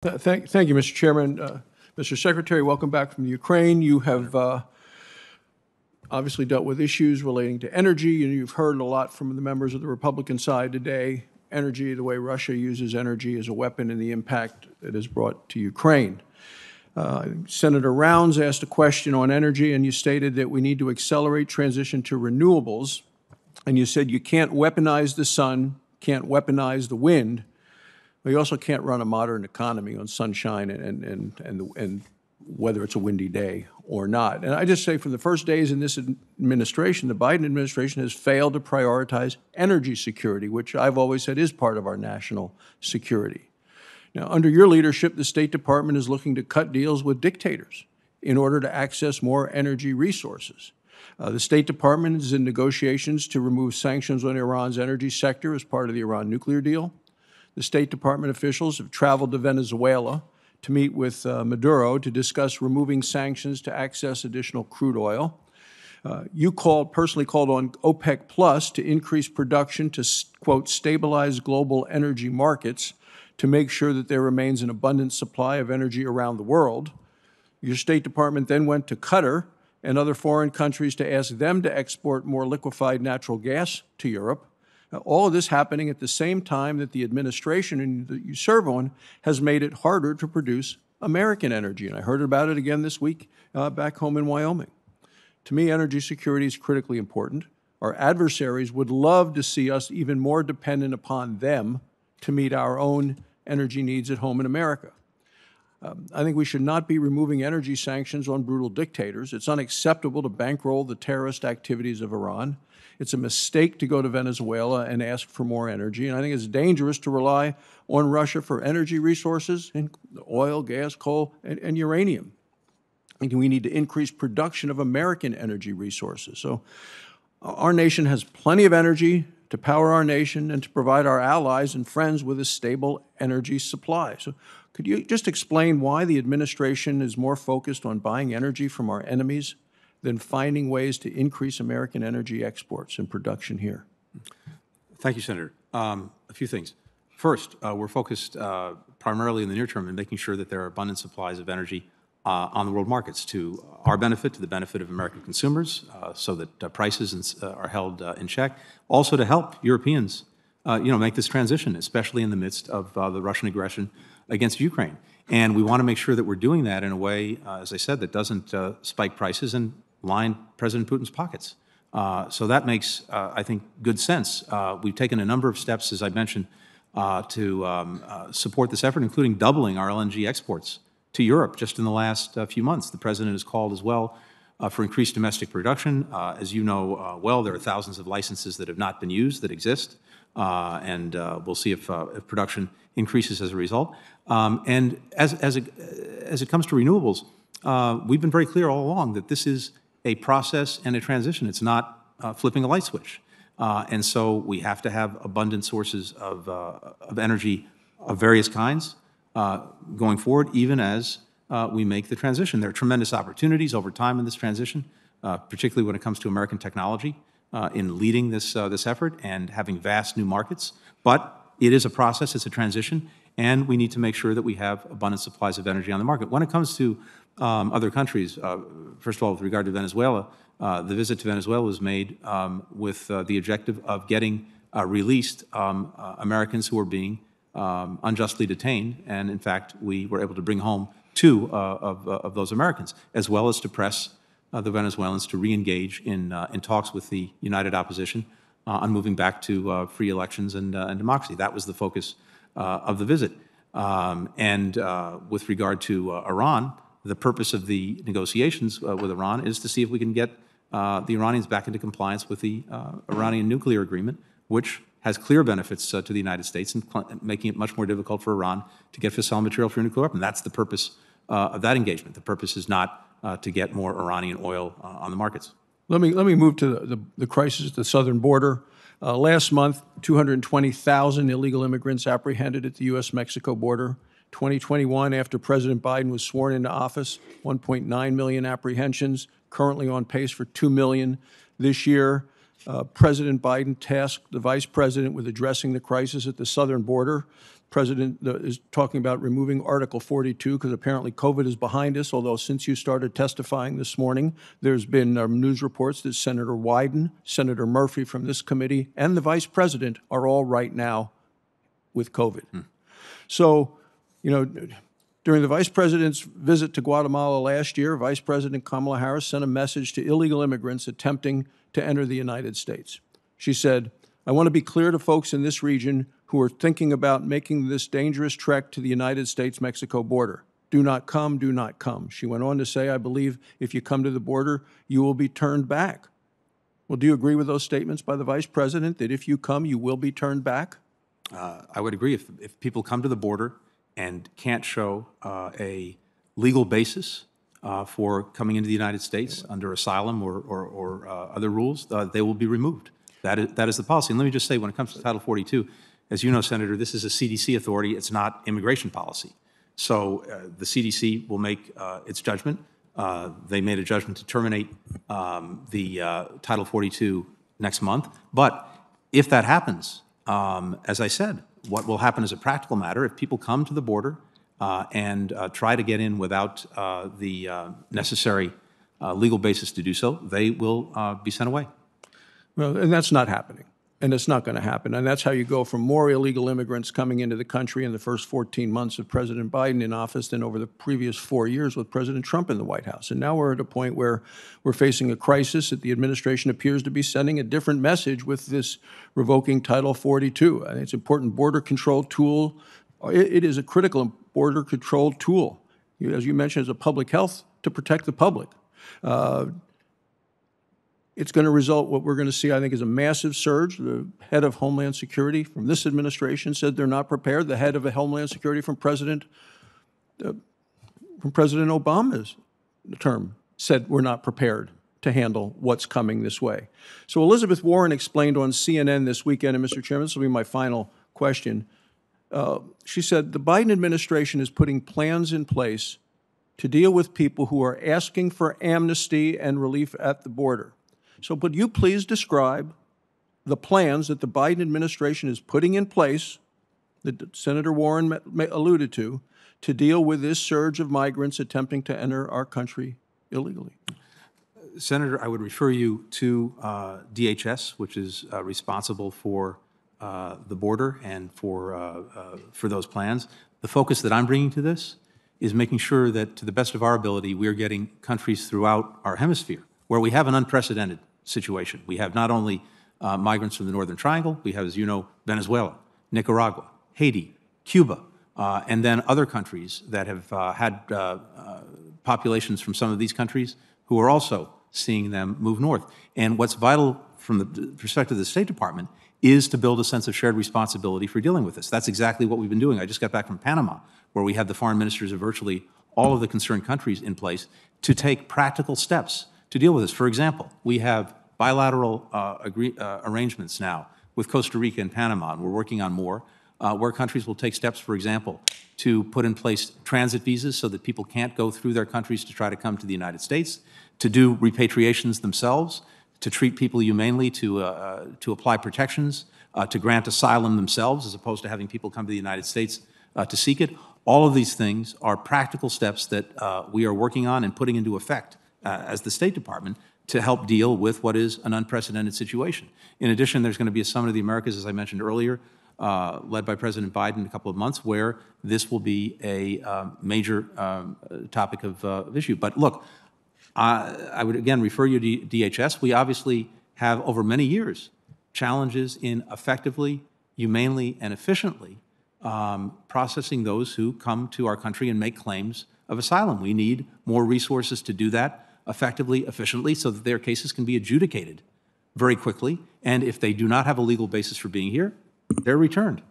Thank you, Mr. Chairman. Mr. Secretary, welcome back from the Ukraine. You have obviously dealt with issues relating to energy, and you've heard a lot from the members of the Republican side today. Energy, the way Russia uses energy as a weapon, and the impact it has brought to Ukraine. Senator Rounds asked a question on energy, and you stated that we need to accelerate transition to renewables. And you said you can't weaponize the sun, can't weaponize the wind, but you also can't run a modern economy on sunshine and whether it's a windy day or not. And I just say from the first days in this administration, the Biden administration has failed to prioritize energy security, which I've always said is part of our national security. Now, under your leadership, the State Department is looking to cut deals with dictators in order to access more energy resources. The State Department is in negotiations to remove sanctions on Iran's energy sector as part of the Iran nuclear deal. The State Department officials have traveled to Venezuela to meet with Maduro to discuss removing sanctions to access additional crude oil. You personally called on OPEC Plus to increase production to, quote, stabilize global energy markets to make sure that there remains an abundant supply of energy around the world. Your State Department then went to Qatar and other foreign countries to ask them to export more liquefied natural gas to Europe. All of this happening at the same time that the administration that you serve on has made it harder to produce American energy. And I heard about it again this week back home in Wyoming. To me, energy security is critically important. Our adversaries would love to see us even more dependent upon them to meet our own energy needs at home in America. I think we should not be removing energy sanctions on brutal dictators. It's unacceptable to bankroll the terrorist activities of Iran. It's a mistake to go to Venezuela and ask for more energy. And I think it's dangerous to rely on Russia for energy resources, and oil, gas, coal, and uranium. I think we need to increase production of American energy resources. So our nation has plenty of energy to power our nation and to provide our allies and friends with a stable energy supply. So could you just explain why the administration is more focused on buying energy from our enemies than finding ways to increase American energy exports and production here? Thank you, Senator. A few things. First, we're focused primarily in the near term in making sure that there are abundant supplies of energy on the world markets to our benefit, to the benefit of American consumers, so that prices are held in check. Also to help Europeans, make this transition, especially in the midst of the Russian aggression against Ukraine. And we want to make sure that we're doing that in a way, as I said, that doesn't spike prices and line President Putin's pockets. So that makes, I think, good sense. We've taken a number of steps, as I mentioned, to support this effort, including doubling our LNG exports to Europe just in the last few months. The President has called as well for increased domestic production. As you know well, there are thousands of licenses that have not been used that exist, and we'll see if production increases as a result. And as it comes to renewables, we've been very clear all along that this is a process and a transition. It's not flipping a light switch. And so we have to have abundant sources of energy of various kinds going forward, even as we make the transition. There are tremendous opportunities over time in this transition, particularly when it comes to American technology in leading this effort and having vast new markets. But it is a process, it's a transition, and we need to make sure that we have abundant supplies of energy on the market. When it comes to other countries, first of all, with regard to Venezuela, the visit to Venezuela was made with the objective of getting released Americans who were being unjustly detained, and in fact, we were able to bring home 2 of those Americans, as well as to press the Venezuelans to re-engage in talks with the united opposition on moving back to free elections and democracy. That was the focus of the visit. And with regard to Iran, the purpose of the negotiations with Iran is to see if we can get the Iranians back into compliance with the Iranian nuclear agreement, which has clear benefits to the United States and making it much more difficult for Iran to get fissile material for a nuclear weapon. That's the purpose of that engagement. The purpose is not to get more Iranian oil on the markets. Let me move to the crisis at the southern border. Last month, 220,000 illegal immigrants apprehended at the U.S.-Mexico border. 2021, after President Biden was sworn into office, 1.9 million apprehensions, currently on pace for 2 million this year. President Biden tasked the vice president with addressing the crisis at the southern border. President is talking about removing Article 42 because apparently COVID is behind us, although since you started testifying this morning, there's been news reports that Senator Wyden, Senator Murphy from this committee, and the Vice President are all right now with COVID. So, you know, during the Vice President's visit to Guatemala last year, Vice President Kamala Harris sent a message to illegal immigrants attempting to enter the United States. She said, "I want to be clear to folks in this region who are thinking about making this dangerous trek to the United States-Mexico border. Do not come, do not come." She went on to say, "I believe if you come to the border, you will be turned back." Well, do you agree with those statements by the Vice President that if you come, you will be turned back? I would agree. If people come to the border and can't show a legal basis for coming into the United States under asylum or other rules, they will be removed. That is the policy. And let me just say, when it comes to Title 42, as you know, Senator, this is a CDC authority. It's not immigration policy. So the CDC will make its judgment. They made a judgment to terminate the Title 42 next month. But if that happens, as I said, what will happen as a practical matter, if people come to the border and try to get in without the necessary legal basis to do so, they will be sent away. Well, and that's not happening. And it's not going to happen. And that's how you go from more illegal immigrants coming into the country in the first 14 months of President Biden in office than over the previous 4 years with President Trump in the White House. And now we're at a point where we're facing a crisis that the administration appears to be sending a different message with this revoking Title 42. I think it's an important border control tool. It is a critical border control tool, as you mentioned, as a public health to protect the public. It's going to result, what we're going to see, I think, is a massive surge. The head of Homeland Security from this administration said they're not prepared. The head of Homeland Security from President Obama's term said we're not prepared to handle what's coming this way. So Elizabeth Warren explained on CNN this weekend, and Mr. Chairman, this will be my final question. She said the Biden administration is putting plans in place to deal with people who are asking for amnesty and relief at the border. So would you please describe the plans that the Biden administration is putting in place, that Senator Warren alluded to deal with this surge of migrants attempting to enter our country illegally? Senator, I would refer you to DHS, which is responsible for the border and for those plans. The focus that I'm bringing to this is making sure that, to the best of our ability, we are getting countries throughout our hemisphere where we have an unprecedented situation. We have not only migrants from the Northern Triangle, we have, as you know, Venezuela, Nicaragua, Haiti, Cuba, and then other countries that have had populations from some of these countries who are also seeing them move north. And what's vital from the perspective of the State Department is to build a sense of shared responsibility for dealing with this. That's exactly what we've been doing. I just got back from Panama, where we had the foreign ministers of virtually all of the concerned countries in place to take practical steps to deal with this. For example, we have bilateral arrangements now with Costa Rica and Panama, and we're working on more, where countries will take steps, for example, to put in place transit visas so that people can't go through their countries to try to come to the United States, to do repatriations themselves, to treat people humanely, to apply protections, to grant asylum themselves, as opposed to having people come to the United States to seek it. All of these things are practical steps that we are working on and putting into effect as the State Department to help deal with what is an unprecedented situation. In addition, there's going to be a Summit of the Americas, as I mentioned earlier, led by President Biden in a couple of months, where this will be a major topic of issue. But look, I would again refer you to DHS. We obviously have, over many years, challenges in effectively, humanely, and efficiently processing those who come to our country and make claims of asylum. We need more resources to do that effectively, efficiently, so that their cases can be adjudicated very quickly. And if they do not have a legal basis for being here, they're returned.